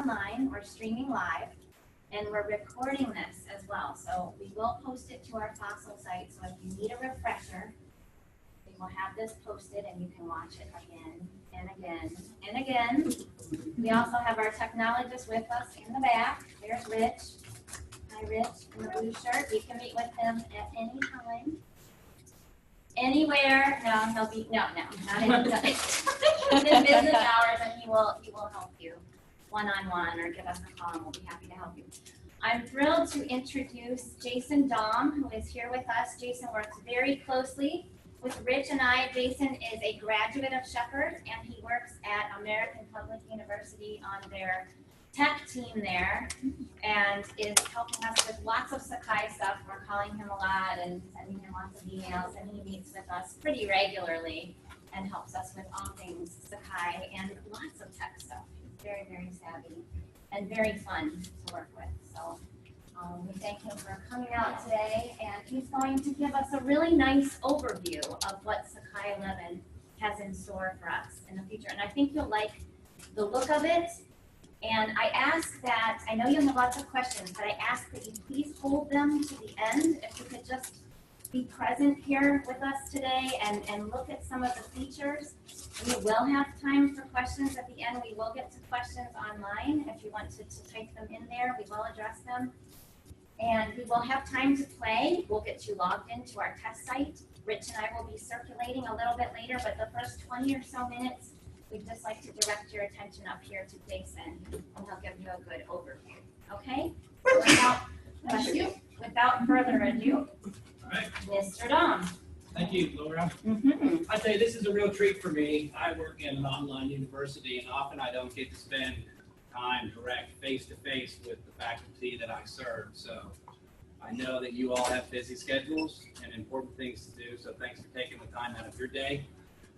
online. We're streaming live, and we're recording this as well. So we will post it to our FOSL site. So if you need a refresher, we will have this posted, and you can watch it again and again and again. We also have our technologist with us in the back. There's Rich. Hi, Rich, in the blue shirt. You can meet with him at any time. Anywhere. No, he'll be, not in business hours, and he will help you one-on-one or give us a call, and we'll be happy to help you. I'm thrilled to introduce Jason Dahm, who is here with us. Jason works very closely with Rich and I. Jason is a graduate of Shepherd, and he works at American Public University on their tech team there, and is helping us with lots of Sakai stuff. We're calling him a lot and sending him lots of emails, and he meets with us pretty regularly and helps us with all things Sakai and lots of tech stuff. He's very, very savvy and very fun to work with. So we thank him for coming out today, and he's going to give us a really nice overview of what Sakai 11 has in store for us in the future. And I think you'll like the look of it. And I ask that, I know you have lots of questions, but I ask that you please hold them to the end. If you could just be present here with us today and look at some of the features. We will have time for questions at the end. We will get to questions online. If you want to type them in there, we will address them. And we will have time to play. We'll get you logged into our test site. Rich and I will be circulating a little bit later, but the first 20 or so minutes, we'd just like to direct your attention up here to Jason, and he'll give you a good overview. Okay? So without further ado, all right. Mr. Dahm. Thank you, Laura. I'd say this is a real treat for me. I work in an online university, and often I don't get to spend time direct face-to-face with the faculty that I serve. So I know that you all have busy schedules and important things to do, so thanks for taking the time out of your day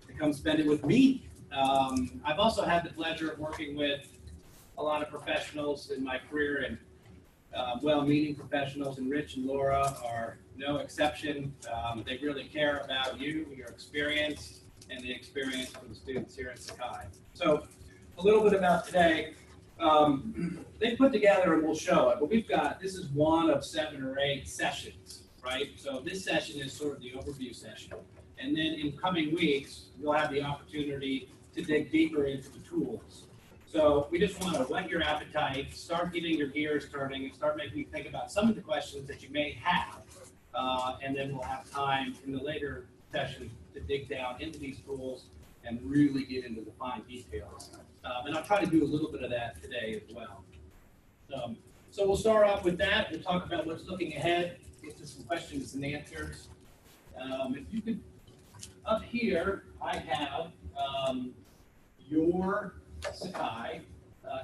to come spend it with me. I've also had the pleasure of working with a lot of professionals in my career, and well-meaning professionals, and Rich and Laura are no exception. They really care about you, your experience, and the experience of the students here at Sakai. So a little bit about today. They put together, and we'll show it, but we've got, this is one of 7 or 8 sessions, right? So this session is sort of the overview session. And then in coming weeks, you'll have the opportunity to dig deeper into the tools. So we just want to whet your appetite, start getting your gears turning, and start making you think about some of the questions that you may have. And then we'll have time in the later session to dig down into these tools and really get into the fine details. And I'll try to do a little bit of that today as well. So we'll start off with that. We'll talk about what's looking ahead, get to some questions and answers. If you could, up here, I have your Sakai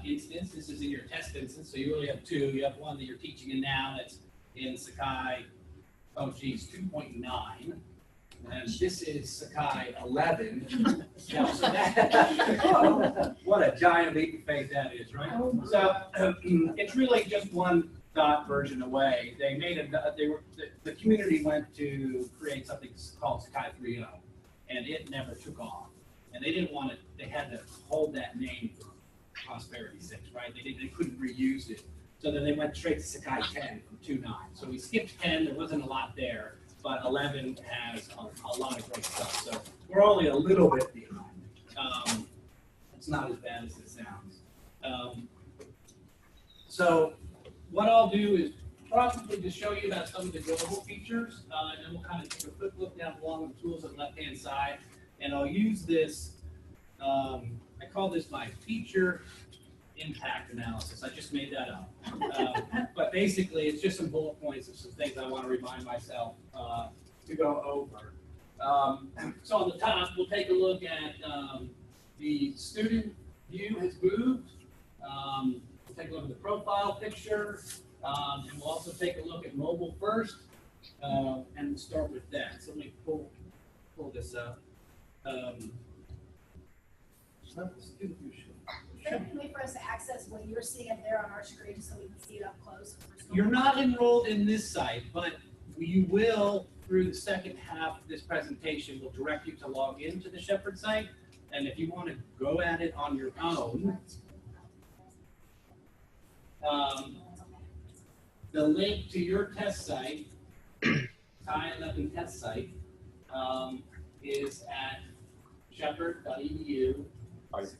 instance. This is in your test instance, so you only have 2. You have one that you're teaching in now that's in Sakai, 2.9. And this is Sakai 11. Yeah, so that, what a giant leap of faith that is, right? So it's really just one dot version away. They made the community went to create something called Sakai 3.0, and it never took off. And they didn't want it. They had to hold that name for prosperity's sake, right? They couldn't reuse it. So then they went straight to Sakai 10 from 2.9. So we skipped 10. There wasn't a lot there. But 11 has a lot of great stuff. So we're only a little bit behind. It's not as bad as it sounds. So what I'll do is probably just show you about some of the global features, and then we'll kind of take a quick look down along the tools on the left-hand side. And I'll use this, I call this my feature impact analysis. I just made that up. But basically, it's just some bullet points of some things I want to remind myself to go over. So on the top, we'll take a look at the student view has moved. We'll take a look at the profile picture. And we'll also take a look at mobile first. And we'll start with that. So let me pull this up. Student view should. Is there any way for us to access what you're seeing up there on our screen so we can see it up close? You're not enrolled in this site, but you will, through the second half of this presentation, will direct you to log into the Shepherd site. And if you want to go at it on your own, The link to your test site, Sakai 11 test site, is at shepherd.edu. That's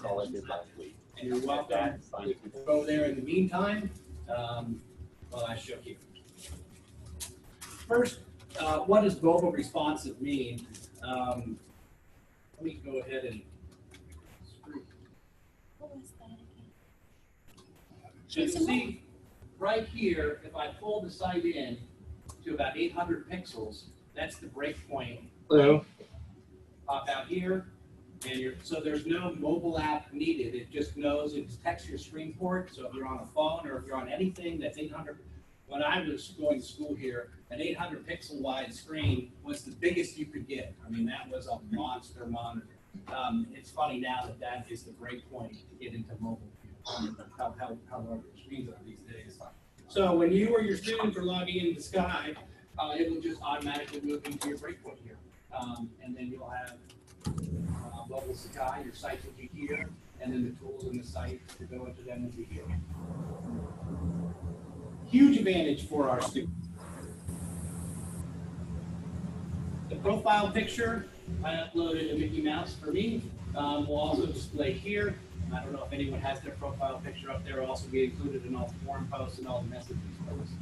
all I did last week. And you're welcome to go there in the meantime while I show you. First, what does mobile responsive mean? Let me go ahead and so you see right here, if I pull the site in to about 800 pixels, that's the breakpoint. Hello. Pop out here, and so there's no mobile app needed. It just knows, it detects your screen port. So if you're on a phone or if you're on anything that's 800, when I was going to school here, an 800 pixel wide screen was the biggest you could get. I mean, that was a monster monitor. It's funny now that that is the breakpoint to get into mobile. How large the screens are these days. So when you or your students are logging into Sakai, it will just automatically move into your breakpoint here. And then you'll have mobile Sakai, your site will be here, and then the tools in the site to go into them will be here. Huge advantage for our students. The profile picture, I uploaded a Mickey Mouse for me. Will also display here. I don't know if anyone has their profile picture up there. Will also be included in all the forum posts and all the messages posts.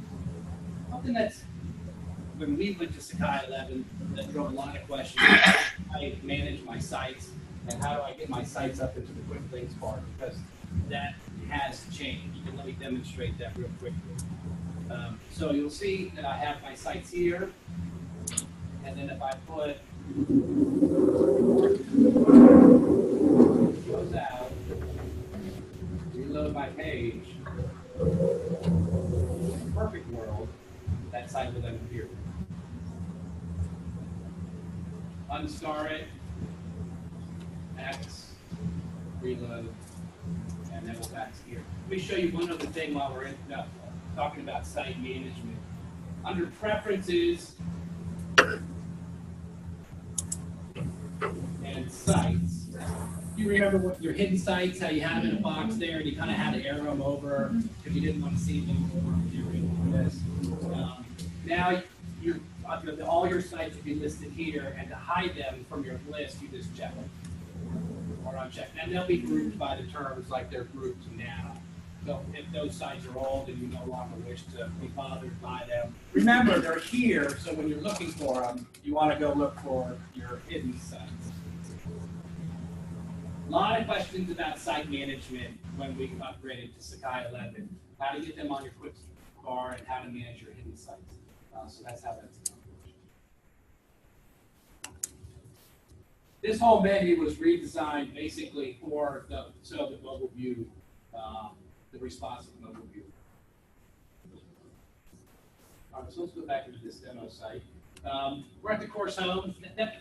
Something that's, when we went to Sakai 11, that drove a lot of questions. How do I manage my sites, and how do I get my sites up into the quick links part? Because that has changed, and let me demonstrate that real quickly. So you'll see that I have my sites here, and then if I put goes out, reload my page, in a perfect world, that site will then appear. Unstar it, X, reload, and then we're back to here. Let me show you one other thing while we're talking about site management. Under preferences and sites, you remember what your hidden sites, how you have in a box there, and you kind of had to arrow them over because you didn't want to see them anymore. This. Now all your sites will be listed here, and to hide them from your list, you just check them or uncheck. And they'll be grouped by the terms like they're grouped now. So if those sites are old and you no longer wish to be bothered by them, remember they're here. So when you're looking for them, you want to go look for your hidden sites. A lot of questions about site management when we upgraded to Sakai 11. How to get them on your quick bar and how to manage your hidden sites. So that's how that's done. This whole menu was redesigned basically for the mobile view, the responsive mobile view. All right, so let's go back into this demo site. We're at the course home.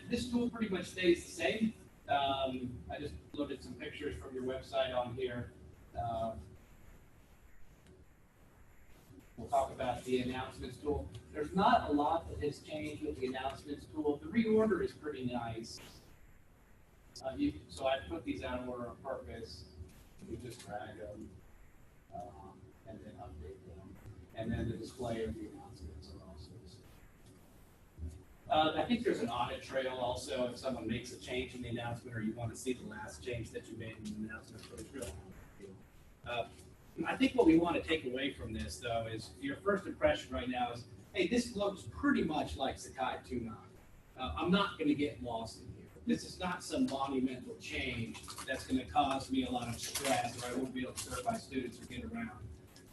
This tool pretty much stays the same. I just loaded some pictures from your website on here. We'll talk about the announcements tool. There's not a lot that has changed with the announcements tool. The reorder is pretty nice. So I put these out of order on purpose. We just drag them and then update them. And then the display of the announcements are also. I think there's an audit trail also if someone makes a change in the announcement or you want to see the last change that you made in the announcement. So it's really I think what we want to take away from this, though, is your first impression right now is, hey, this looks pretty much like Sakai 2.9. I'm not going to get lost in here. This is not some monumental change that's going to cause me a lot of stress or I won't be able to serve my students or get around.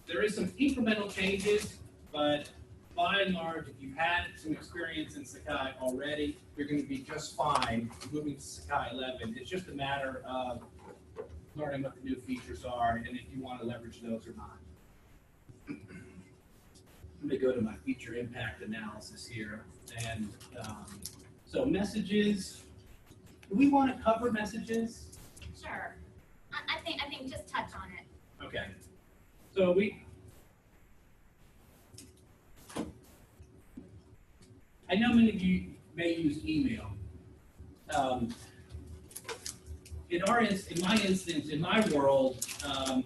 There is some incremental changes, but by and large, if you've had some experience in Sakai already, you're going to be just fine moving to Sakai 11. It's just a matter of learning what the new features are and if you want to leverage those or not. Let me go to my feature impact analysis here. And so messages, do we want to cover messages? Sure. I think just touch on it. Okay. So I know many of you may use email. in my instance, in my world,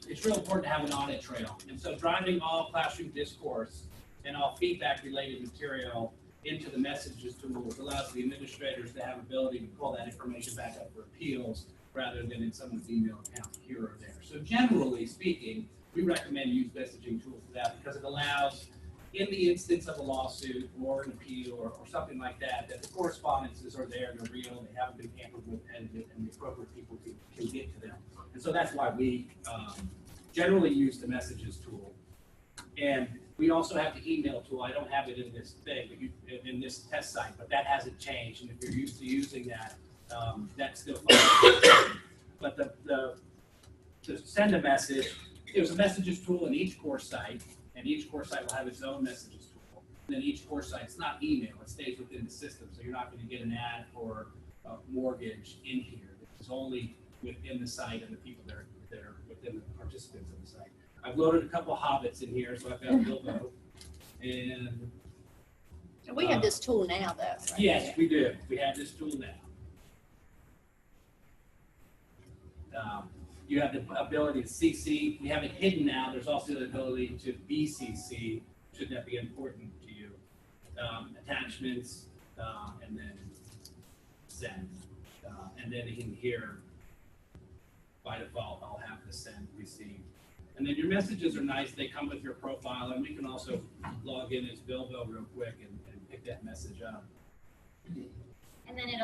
it's real important to have an audit trail. And so driving all classroom discourse and all feedback related material into the messages tools allows the administrators to have ability to pull that information back up for appeals rather than in someone's email account here or there. So generally speaking, we recommend use messaging tools for that because it allows, in the instance of a lawsuit or an appeal or something like that, that the correspondences are there, they're real, they haven't been tampered with, edited, and the appropriate people can get to them. And so that's why we generally use the messages tool. And we also have the email tool. I don't have it in this thing, but in this test site, but that hasn't changed. And if you're used to using that, that's still fine. But to send a message, there's a messages tool in each course site, and each course site will have its own messages tool. And then each course site, it's not email, it stays within the system. So you're not going to get an ad for a mortgage in here. It's only within the site and the people that are within the participants of the site. I've loaded a couple hobbits in here, so I've got Bilbo. And We have this tool now, though. Right? yes, we do. We have this tool now. You have the ability to CC. We have it hidden now. There's also the ability to BCC, should that be important to you. Attachments, and then send. And then in here, by default, I'll have the send, receive. And then your messages are nice. They come with your profile, and we can also log in as Bilbo real quick and pick that message up. And then it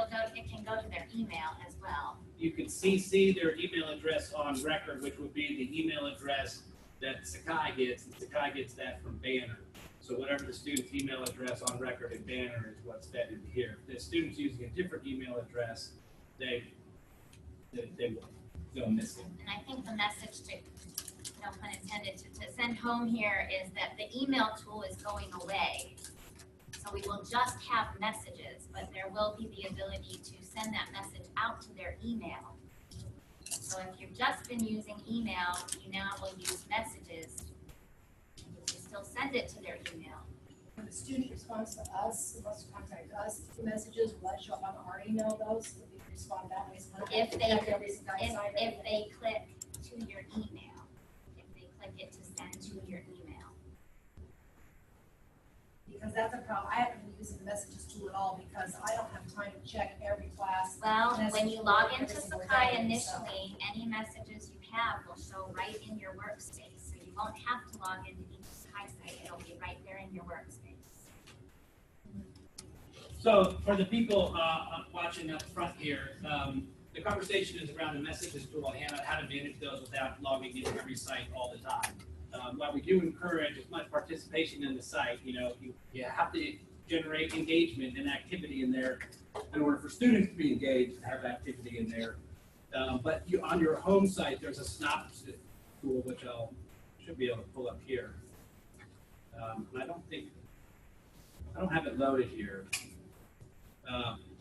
can go to their email as well. You can CC their email address on record, which would be the email address that Sakai gets, and Sakai gets that from Banner. So whatever the student's email address on record in Banner is what's fed into here. If the student's using a different email address, they will go missing. And I think the message to, no pun intended, to send home here is that the email tool is going away. So we will just have messages, but there will be the ability to send that message out to their email. So if you've just been using email, you now will use messages. You still send it to their email. When the student responds to us, wants to contact us, the messages will show up on our email, those, so we can respond that way. So If they, if they click to your email, if they click it to send to your email. because that's a problem. I haven't been using the messages tool at all because I don't have time to check every class. Well, when you log into Every single Sakai day, initially, any messages you have will show right in your workspace. So you won't have to log into each Sakai site. It'll be right there in your workspace. So for the people watching up front here, the conversation is around the messages tool and how to manage those without logging into every site all the time. While we do encourage as much participation in the site, you have to generate engagement and activity in there in order for students to be engaged and have activity in there. But on your home site, there's a synopsis tool, which I should be able to pull up here. And I don't have it loaded here.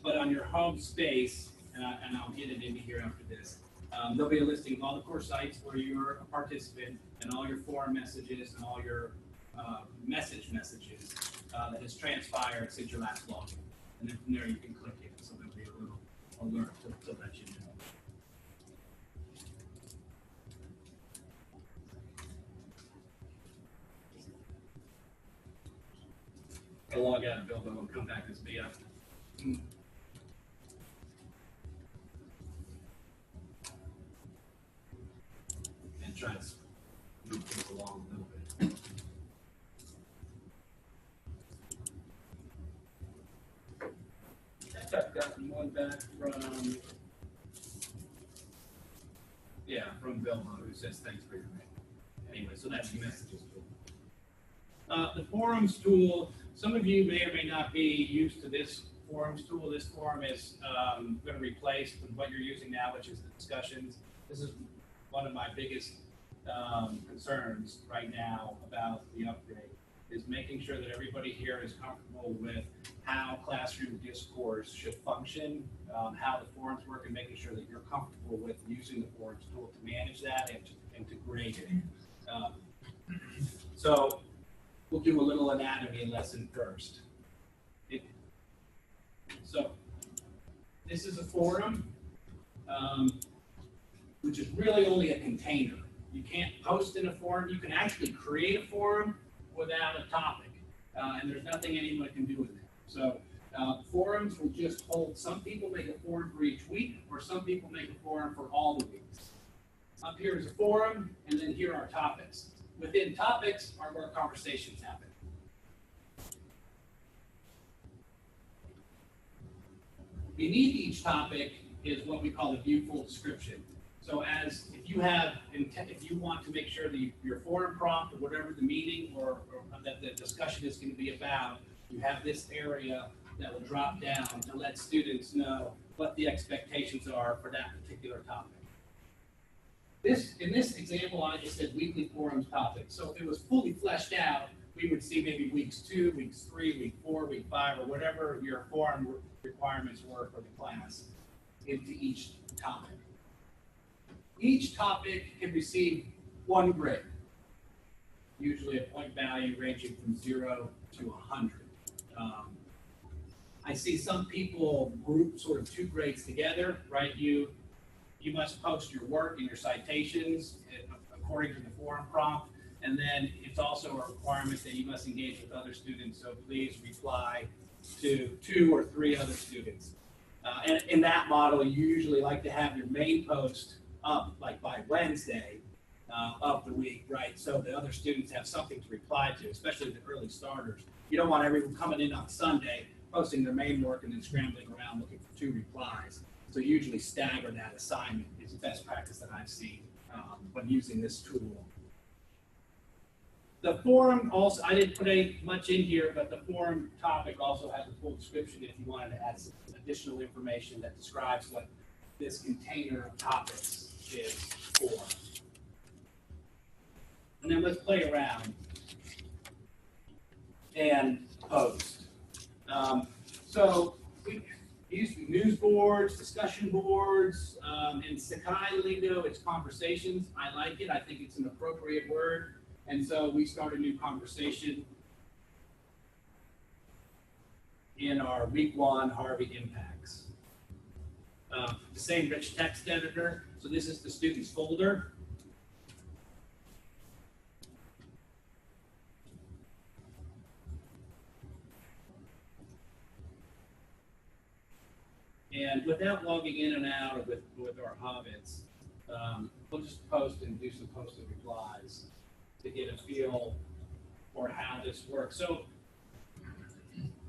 But on your home space, and I'll get it into here after this, there'll be a listing of all the course sites where you're a participant and all your forum messages and all your messages that has transpired since your last login. And then from there you can click it, so there'll be a little alert to let you know. I'll log out of Bilbo and come back as BF. And try to move things along a little bit. I think I've gotten one back from Bilbo, who says thanks for your mail. Anyway, so that's the messages tool. The forums tool, some of you may or may not be used to this forums tool. This forum is going to replace what you're using now, which is the discussions. This is one of my biggest concerns right now about the upgrade, is making sure that everybody here is comfortable with how classroom discourse should function, how the forums work, and making sure that you're comfortable with using the forums tool to manage that and to grade it. So we'll do a little anatomy lesson first. So this is a forum. which is really only a container. You can't post in a forum. You can actually create a forum without a topic, and there's nothing anyone can do with it. So forums will just hold, some people make a forum for each week, or some people make a forum for all the weeks. Up here is a forum, and then here are topics. Within topics are where conversations happen. Beneath each topic is what we call a view full description. So as if you want to make sure that your forum prompt or whatever the meeting or that the discussion is going to be about, you have this area that will drop down to let students know what the expectations are for that particular topic. In this example, I just said weekly forums topics. So if it was fully fleshed out, we would see maybe weeks 2, weeks 3, week 4, week 5, or whatever your forum requirements were for the class into each topic. Each topic can receive 1 grade, usually a point value ranging from 0 to 100. I see some people group sort of 2 grades together, right? You must post your work and your citations according to the forum prompt, and then it's also a requirement that you must engage with other students, so please reply to 2 or 3 other students. And in that model, you usually like to have your main post up like by Wednesday of the week, right? So the other students have something to reply to, especially the early starters. You don't want everyone coming in on Sunday, posting their main work and then scrambling around looking for 2 replies. So usually stagger that assignment is the best practice that I've seen when using this tool. The forum also, I didn't put much in here, but the forum topic also has a full description if you wanted to add some additional information that describes what this container of topics is for. And then let's play around and post. So we use news boards, discussion boards, in Sakai lingo, it's conversations. I like it. I think it's an appropriate word. And so we start a new conversation in our week 1 Harvey impacts. The same rich text editor. So this is the student's folder. And without logging in and out with our hobbits, we'll just post and do some post and replies to get a feel for how this works. So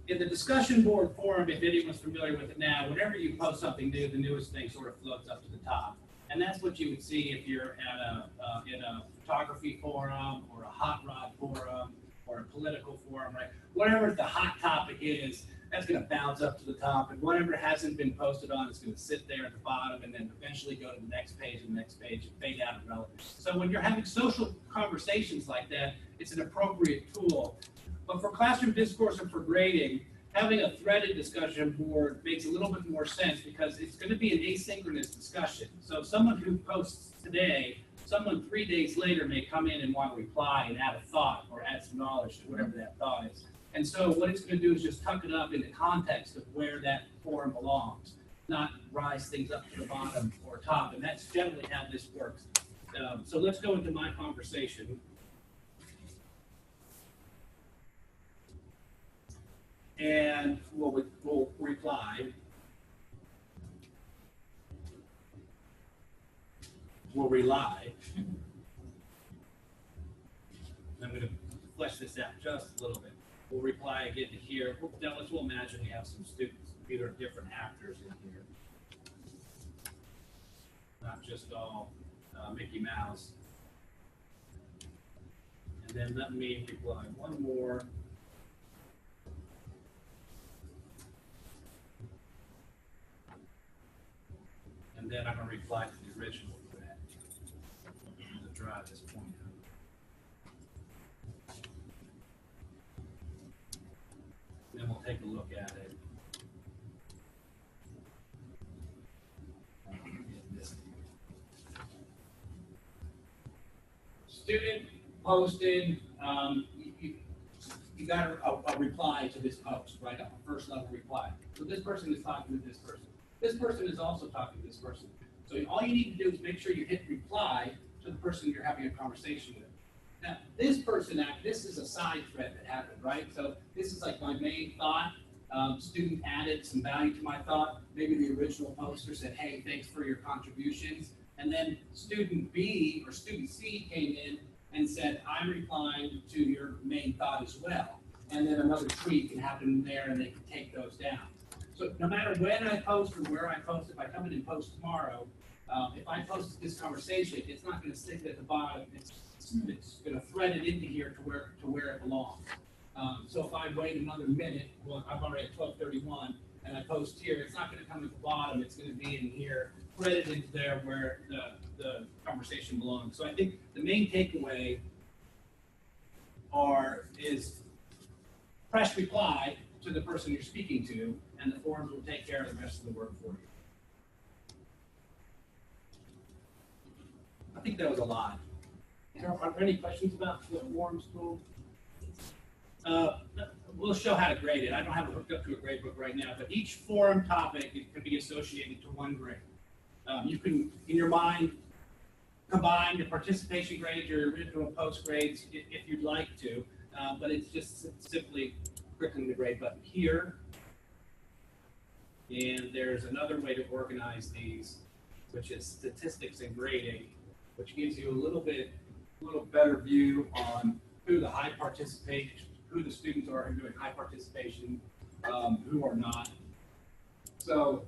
in the discussion board forum, if anyone's familiar with it now, whenever you post something new, the newest thing sort of floats up to the top. And that's what you would see if you're at in a photography forum or a hot rod forum or a political forum, right? Whatever the hot topic is, that's going to bounce up to the top, and whatever hasn't been posted on is going to sit there at the bottom and then eventually go to the next page and fade out of relevance. So when you're having social conversations like that, it's an appropriate tool. But for classroom discourse and for grading, having a threaded discussion board makes a little bit more sense because it's going to be an asynchronous discussion. So someone who posts today, someone 3 days later may come in and want to reply and add a thought or add some knowledge to whatever that thought is. And so what it's going to do is just tuck it up in the context of where that forum belongs, not rise things up to the bottom or top. And that's generally how this works. So let's go into my conversation. And we'll reply. We'll rely. I'm going to flesh this out just a little bit. We'll reply again to here. Now we'll imagine we have some students, either different actors in here. Not just all Mickey Mouse. And then let me reply one more. And then I'm going to reply to the original thread to draw this point out. Then we'll take a look at it. Student posted, you got a reply to this post, right? A first level reply. So this person is talking to this person. This person is also talking to this person. So all you need to do is make sure you hit reply to the person you're having a conversation with. Now, this person, this is a side thread that happened, right? So this is like my main thought. Student added some value to my thought. Maybe the original poster said, hey, thanks for your contributions. And then student B or student C came in and said, I'm replying to your main thought as well. And then another tweet can happen there and they can take those down. So no matter when I post or where I post, if I come in and post tomorrow, if I post this conversation, it's not going to stick at the bottom. It's going to thread it into here to where it belongs. So if I wait another minute, well, I'm already at 12:31, and I post here, it's not going to come at the bottom. It's going to be in here, threaded into there where the conversation belongs. So I think the main takeaway is press reply to the person you're speaking to, and the forms will take care of the rest of the work for you. I think that was a lot. Are there any questions about the forms tool? We'll show how to grade it. I don't have it hooked up to a grade book right now, but each forum topic can be associated to one grade. You can, in your mind, combine the participation grades, your original post grades, if you'd like to, but it's just simply clicking the grade button here. And there's another way to organize these, which is statistics and grading, which gives you a little better view on who the high participation, who the students are who are doing high participation, who are not. So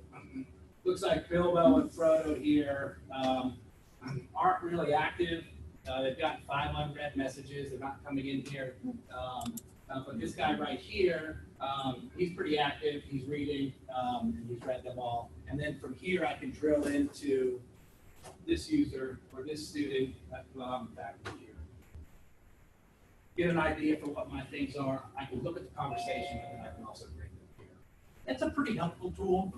looks like Bilbo and Frodo here aren't really active. They've got 5 unread messages. They're not coming in here. But this guy right here, he's pretty active. He's reading, and he's read them all. And then from here, I can drill into this user or this student back here. Get an idea for what my things are. I can look at the conversation, and then I can also grade them here. It's a pretty helpful tool.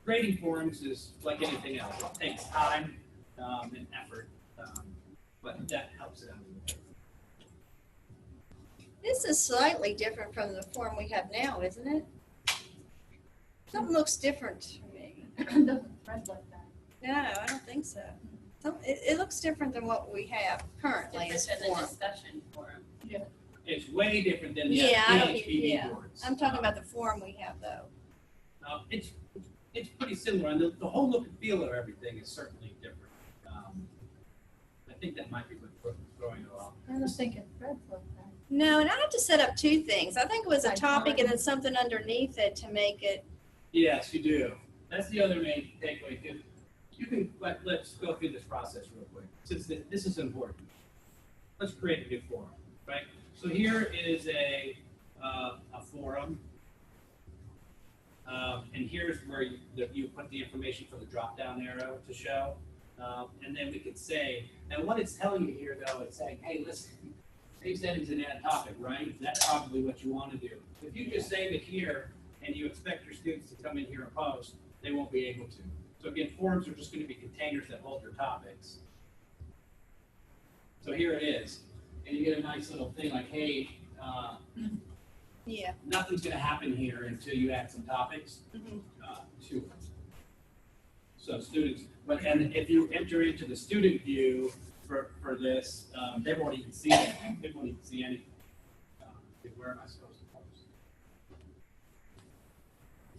Grading forums is like anything else. It takes time and effort, but that helps it out a little bit. This is slightly different from the form we have now, isn't it? Something looks different to me. Doesn't print like that. No, I don't think so. It looks different than what we have currently as Different than the form. discussion forum. It's way different than the Yeah, I don't, PHP yeah. boards. I'm talking about the form we have though. It's pretty similar, and the whole look and feel of everything is certainly different. I think that might be what's throwing it off. I was thinking threads like that. No, and I have to set up 2 things. I think it was a topic and then something underneath it to make it. Yes, you do. That's the other main takeaway too. You can let's go through this process real quick, since this is important. Let's create a new forum, right? So here is a forum, and here's where you put the information for the drop-down arrow to show, and then we could say, and what it's telling you here though, it's saying, hey, listen, save settings and add topic, right? That's probably what you want to do. If you just save it here and you expect your students to come in here and post, they won't be able to. So again, forums are just going to be containers that hold your topics. So here it is. And you get a nice little thing like, hey, Yeah. nothing's going to happen here until you add some topics to it. So students, and if you enter into the student view for this, they won't even see it. They won't even see anything. Where am I supposed to post?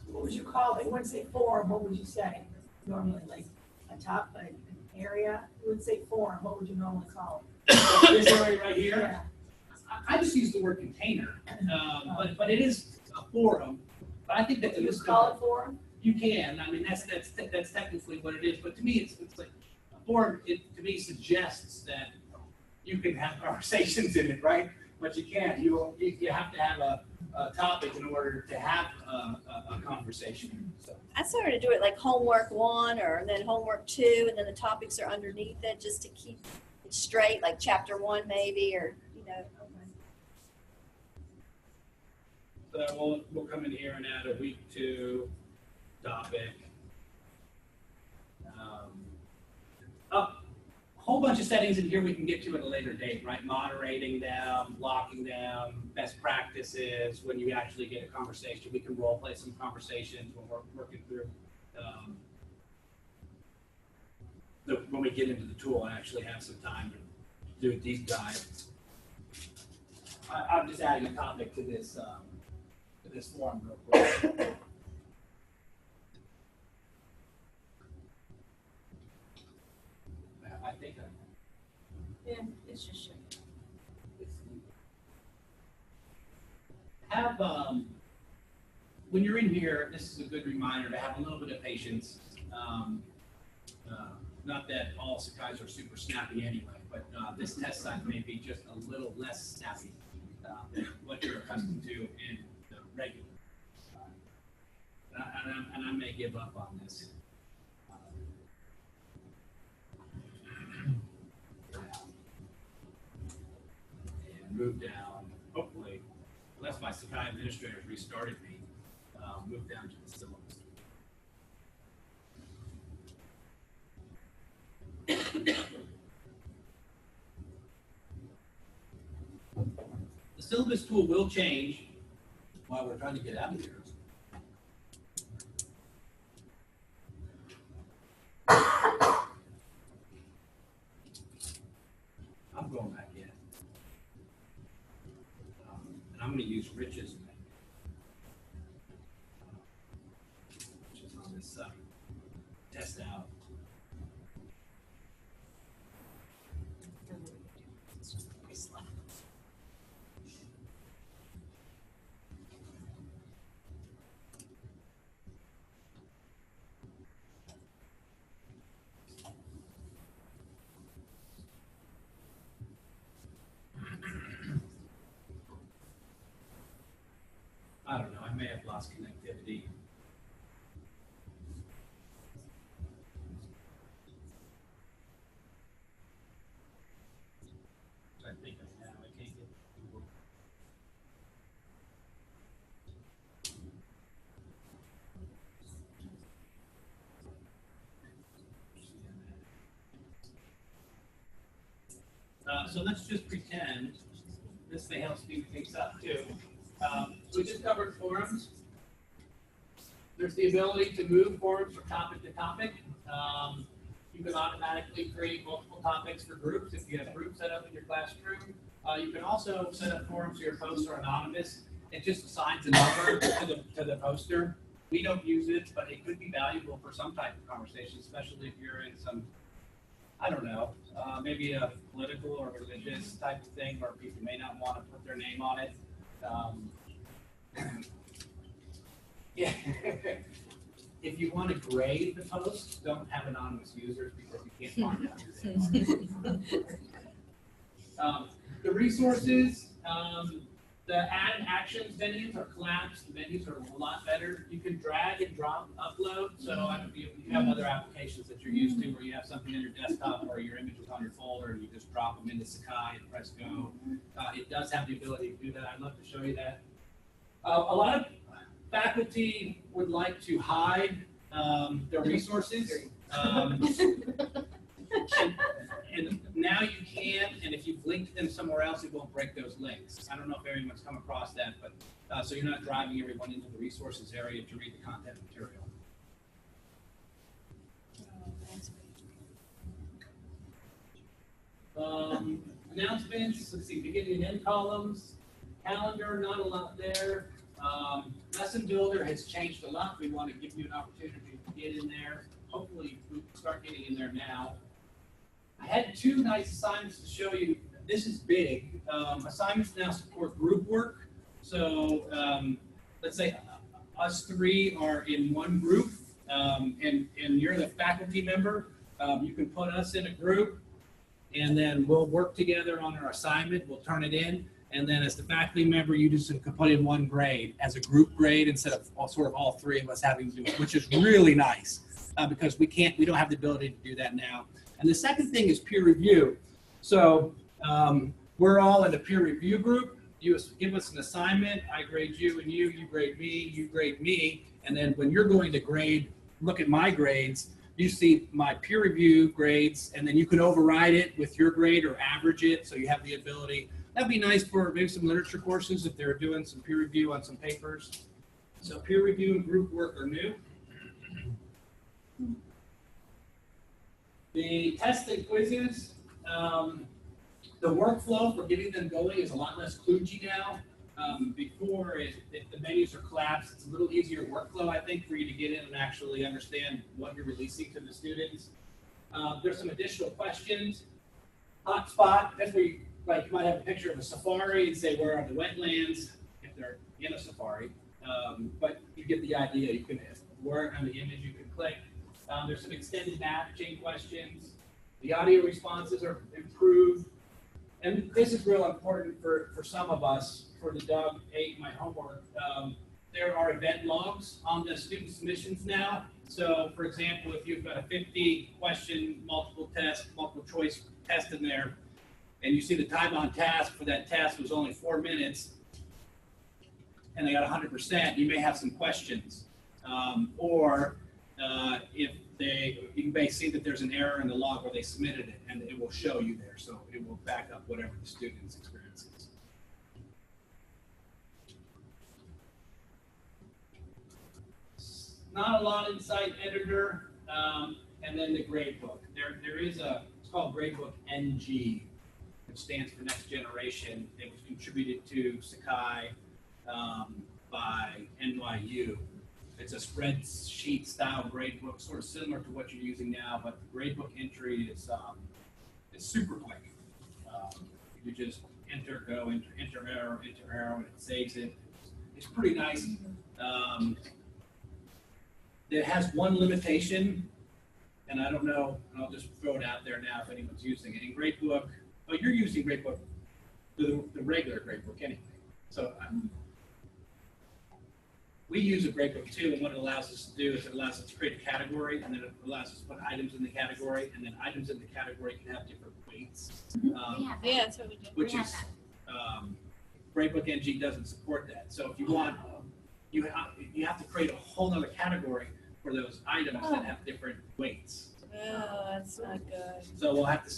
What would you call it? You wouldn't say forum, what would you say? Normally, like an area, you would say forum, what would you normally call it? This area right here? Yeah. I just use the word container, but it is a forum. But I think that You just call it forum? you can. I mean, that's technically what it is. But to me, it's like a forum. It to me suggests that you can have conversations in it, right? But you can't. You have to have a topic in order to have a conversation. So. I started to do it like homework 1 or then homework 2, and then the topics are underneath it just to keep it straight, like chapter 1 maybe, or you know. So we'll come in here and add a week 2 topic. A whole bunch of settings in here we can get to at a later date, right? Moderating them, blocking them, best practices. When you actually get a conversation, we can role play some conversations when we're working through when we get into the tool, I actually have some time to do a deep dive. I'm just adding a topic to this form real quick. I think Yeah, it's just showing. have, when you're in here, this is a good reminder to have a little bit of patience. Not that all Sakais are super snappy anyway, but this test site may be just a little less snappy than what you're accustomed to in the regular. And I may give up on this. And move down, hopefully, unless my Sakai administrators restarted me, move down to the syllabus. The syllabus tool will change while we're trying to get out of here. I'm going back in. And I'm going to use Rich's link, which is on this test out. I don't know, I may have lost connectivity. I think I have, I can't get Google. So let's just pretend this may help speed things up too. We just covered forums. There's the ability to move forums from topic to topic. You can automatically create multiple topics for groups if you have groups set up in your classroom. You can also set up forums so your posts are anonymous. It just assigns a number to the poster. We don't use it, but it could be valuable for some type of conversation, especially if you're in some, I don't know, maybe a political or religious type of thing where people may not want to put their name on it. Yeah. If you want to grade the post, don't have anonymous users because you can't find out who they are. The resources, the add and actions menus are collapsed. The menus are a lot better. You can drag and drop, upload. So if you have other applications that you're used to where you have something on your desktop or your image is on your folder and you just drop them into Sakai and press go. It does have the ability to do that. I'd love to show you that. A lot of faculty would like to hide their resources. And now you can, and if you've linked them somewhere else, it won't break those links. I don't know if anyone's come across that, but so you're not driving everyone into the resources area to read the content material. Announcements, let's see, beginning and end columns, calendar, not a lot there. Lesson Builder has changed a lot. We want to give you an opportunity to get in there. Hopefully, we can start getting in there now. I had two nice assignments to show you. This is big. Assignments now support group work. So let's say us three are in one group, and you're the faculty member. You can put us in a group, and then we'll work together on our assignment. We'll turn it in. And then as the faculty member, you just can put in one grade as a group grade instead of all three of us having to do it, which is really nice because we don't have the ability to do that now. And the second thing is peer review. So we're all in a peer review group. You give us an assignment, I grade you and you grade me, you grade me. And then when you're going to grade, look at my grades, you see my peer review grades, and then you can override it with your grade or average it. So you have the ability. That'd be nice for maybe some literature courses if they're doing some peer review on some papers. So peer review and group work are new. The tests and quizzes, the workflow for getting them going is a lot less kludgy now. Before, if the menus are collapsed, it's a little easier workflow, I think, for you to get in and actually understand what you're releasing to the students. There's some additional questions. Hotspot, that's where you might have a picture of a safari and say, where are the wetlands, if they're in a safari. But you get the idea. You can work on the image, you can click. There's some extended map chain questions. The audio responses are improved. And this is real important for some of us, for the Doug 8, my homework. There are event logs on the student submissions now. So for example, if you've got a 50-question multiple choice test in there, and you see the time on task for that test was only 4 minutes, and they got 100%, you may have some questions. You may see that there's an error in the log where they submitted it, and it will show you there. So it will back up whatever the student's experience is. Not a lot in Site Editor, and then the gradebook. There is it's called Gradebook NG, which stands for Next Generation. It was contributed to Sakai by NYU. It's a spreadsheet style gradebook, sort of similar to what you're using now, but the gradebook entry is super quick. You just enter error, and it saves it. It's pretty nice. It has one limitation, and I don't know, and I'll just throw it out there now if anyone's using it. In gradebook, you're using gradebook, the regular gradebook anyway. So we use a gradebook too, and what it allows us to do is it allows us to create a category, and then it allows us to put items in the category, and then items in the category can have different weights. Yeah, that's what we do. Which is, Gradebook NG doesn't support that. So if you want, you have to create a whole other category for those items that have different weights. Oh, that's not good. So we'll have to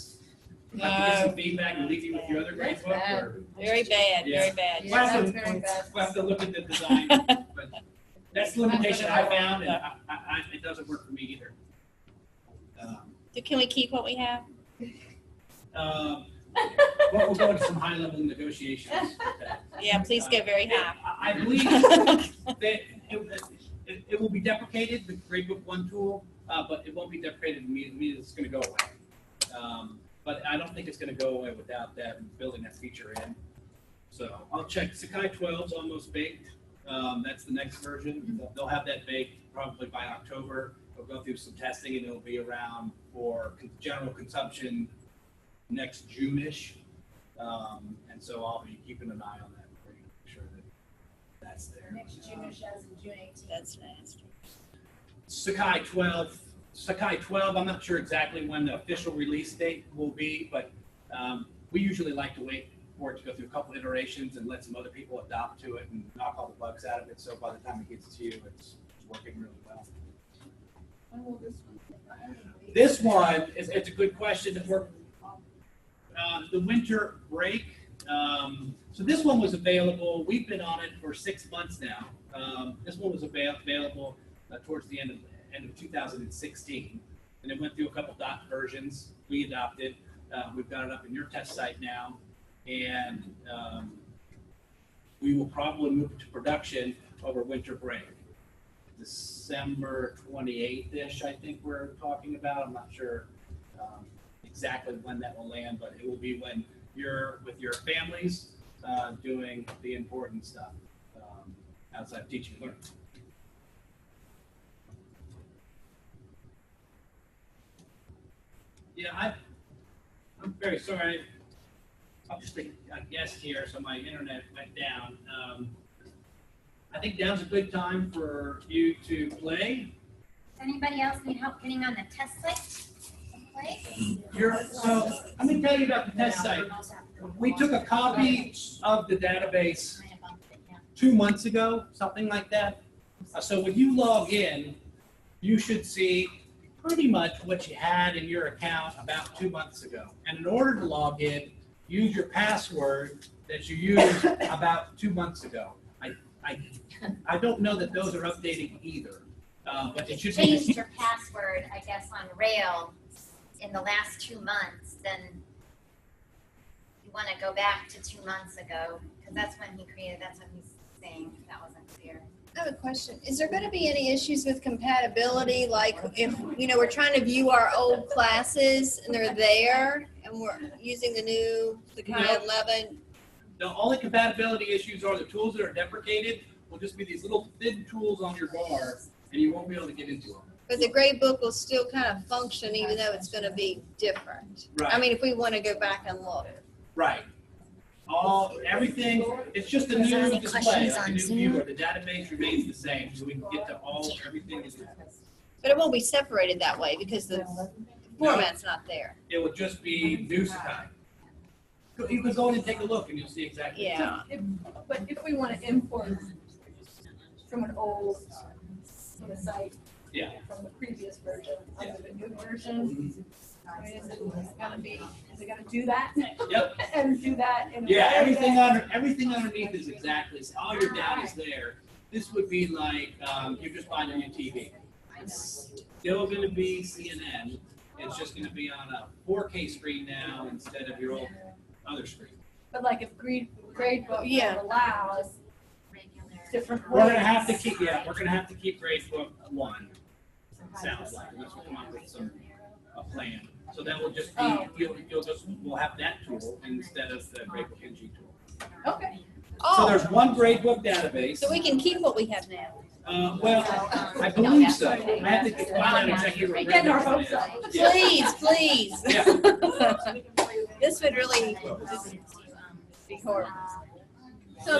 get some feedback and leave you with your other gradebook. Or, Very bad, Yeah. very bad. Yeah, that's very bad. we'll have to look at the design. But that's the limitation I found, and it doesn't work for me either. Can we keep what we have? Well, we'll go into some high-level negotiations. with that. Yeah, please go very high. I believe that it will be deprecated, the Gradebook 1 tool, but it won't be deprecated immediately. It's going to go away. But I don't think it's going to go away without that building that feature in. So I'll check. Sakai 12 is almost baked. That's the next version. They'll have that baked probably by October. They'll go through some testing, and it'll be around for general consumption next June-ish. And so I'll be keeping an eye on that for you to make sure that that's there. Next June-ish as in June 18th. That's nasty. Sakai 12, I'm not sure exactly when the official release date will be, but we usually like to wait for it to go through a couple iterations and let some other people adopt to it and knock all the bugs out of it. So by the time it gets to you, it's working really well. When will this one be? This one it's a good question. The winter break. So this one was available. We've been on it for 6 months now. This one was available towards the end of 2016, and it went through a couple dot versions. We adopted. We've got it up in your test site now, and we will probably move it to production over winter break. December 28th-ish, I think we're talking about. I'm not sure exactly when that will land, but it will be when you're with your families doing the important stuff outside of teaching and learning. Yeah, I'm very sorry. I'm just a guest here, so my internet went down. I think now's a good time for you to play. Does anybody else need help getting on the test site? So let me tell you about the test site. We took a copy of the database 2 months ago, something like that. So when you log in, you should see pretty much what you had in your account about 2 months ago. And in order to log in, use your password that you used about 2 months ago. I don't know that those are updating either, but it should be. Changed your password, I guess, on Rail in the last 2 months, then you want to go back to 2 months ago, because that's when he created, that's what he's saying, if that wasn't clear. I have a question. Is there going to be any issues with compatibility? Like if, we're trying to view our old classes and they're there and we're using the new Sakai No. 11? The only compatibility issues are the tools that are deprecated will just be these little thin tools on your bar, and you won't be able to get into them. But the grade book will still kind of function even though it's going to be different. Right. I mean, if we want to go back and look. Right. Everything, it's just a new Any display, questions like a on new Zoom? viewer. The database remains the same, so we can get to everything. But it won't be separated that way because the format's not there. It would just be new Sakai. You can go in and take a look and you'll see exactly. Yeah. But if we want to import from an old, from a site, Yeah. from the previous version, onto the new version, I mean, is it gonna do that? Yep. And do that in a Yeah, way that- everything underneath is exactly, all your data is there. This would be like, you're just buying a new TV. It's still gonna be CNN. It's just gonna be on a 4K screen now instead of your old other screen. But like if gradebook Yeah. allows different ways. We're gonna have to keep Gradebook 1. Sounds like, unless we come up with a plan. So that will just be, we'll have that tool instead of the Gradebook NG tool. Okay. So Oh, there's one Gradebook database. so we can keep what we have now. Well, I believe so. I have to find out exactly what Getting our Gradebook hopes is. up. Yeah. Please. Yeah. This would really be horrible. So So-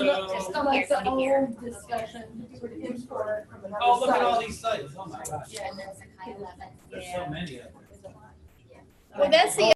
the, like the old discussion, if you were to import from another site. Oh, look at all these sites. Oh my gosh. Yeah, and then Sakai 11. There's so many of them. Well, that's the